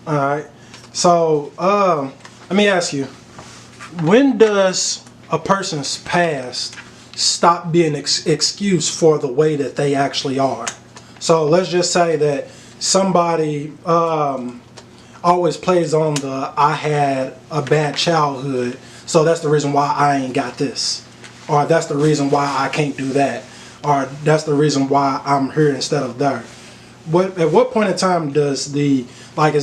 All right. So, let me ask you, when does a person's past stop being an excuse for the way that they actually are? So let's just say that somebody always plays on the I had a bad childhood, so that's the reason why I ain't got this. Or that's the reason why I can't do that. Or that's the reason why I'm here instead of there. At what point in time does is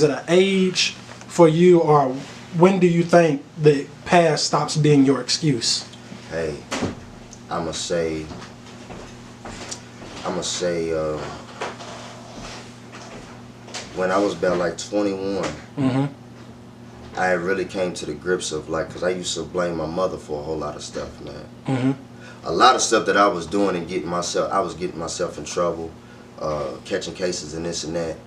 it an age for you, or when do you think the past stops being your excuse? Hey, I'ma say, when I was about like 21, I really came to the grips of cause I used to blame my mother for a whole lot of stuff, man. A lot of stuff that I was doing and I was getting myself in trouble, catching cases and this and that.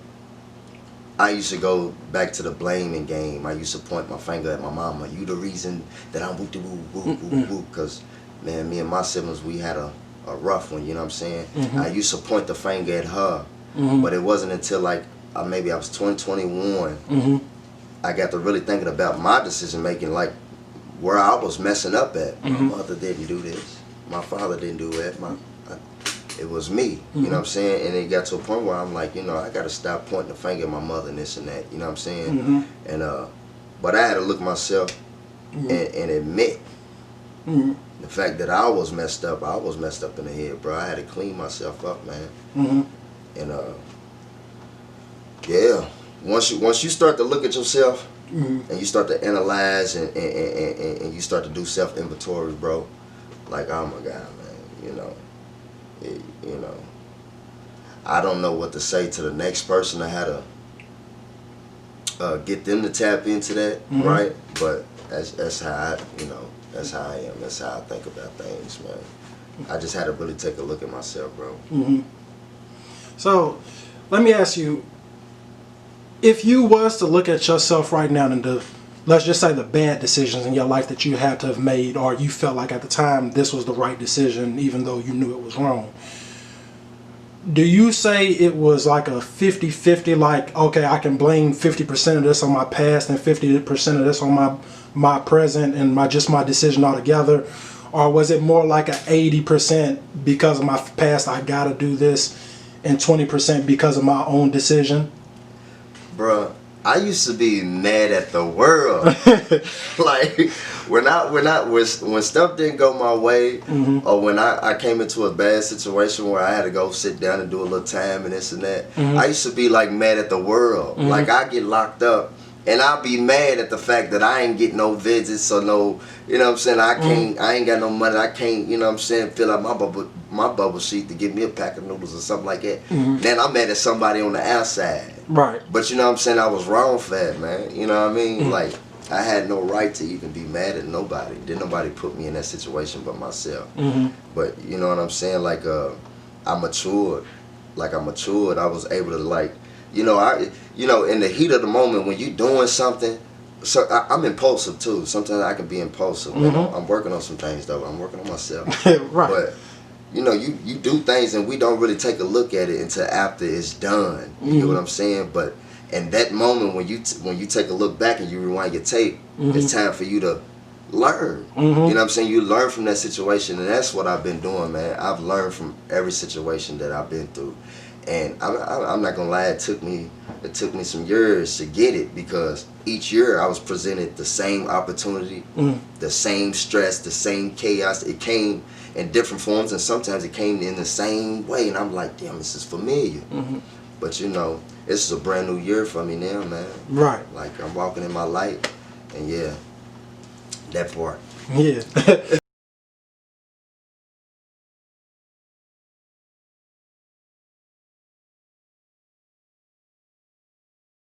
I used to go back to the blaming game. I used to point my finger at my mama. You the reason that I'm woo-de-woo, cause man, me and my siblings, we had a rough one, you know what I'm saying? I used to point the finger at her, but it wasn't until maybe I was 21, I got to really thinking about my decision making, where I was messing up at. My mother didn't do this. My father didn't do that. It was me, you know what I'm saying? And it got to a point where I'm like, I got to stop pointing the finger at my mother and this and that, you know what I'm saying? And but I had to look myself and admit the fact that I was messed up. I was messed up in the head, bro. I had to clean myself up, man. And yeah, once you start to look at yourself and you start to analyze and you start to do self inventory, bro, oh my God, man, I don't know what to say to the next person. I had to get them to tap into that, right? But that's how I, that's how I am. That's how I think about things, man. I just had to really take a look at myself, bro. So, let me ask you, if you was to look at yourself right now and let's just say the bad decisions in your life that you had to have made, or you felt like at the time this was the right decision even though you knew it was wrong, do you say it was like a 50-50, okay, I can blame 50% of this on my past and 50% of this on my present and my decision altogether? Or was it more like a 80% because of my past I gotta do this and 20% because of my own decision? Bruh, I used to be mad at the world. When stuff didn't go my way, or when I came into a bad situation where I had to go sit down and do a little time and this and that, I used to be mad at the world. I get locked up and I'll be mad at the fact that I ain't getting no visits or no, you know what I'm saying, I ain't got no money, I can't, you know what I'm saying, fill out my bubble sheet to give me a pack of noodles or something like that. Then I'm mad at somebody on the outside. Right. But you know what I'm saying, I was wrong for that, man. You know what I mean? I had no right to even be mad at nobody. Didn't nobody put me in that situation but myself. But you know what I'm saying, I matured. I was able to in the heat of the moment when you doing something, so I'm impulsive too. Sometimes I can be impulsive. I'm working on some things though. I'm working on myself. Right. But you do things and we don't really take a look at it until after it's done. You know what I'm saying? But in that moment when you take a look back and you rewind your tape, it's time for you to learn. You know what I'm saying? You learn from that situation, and that's what I've been doing, man. I've learned from every situation that I've been through. And I'm not gonna lie, it took me some years to get it, because each year I was presented the same opportunity, the same stress, the same chaos. It came in different forms, and sometimes it came in the same way, and I'm like, damn, this is familiar. But this is a brand new year for me now, man. Right. I'm walking in my light, and yeah, that part. Yeah.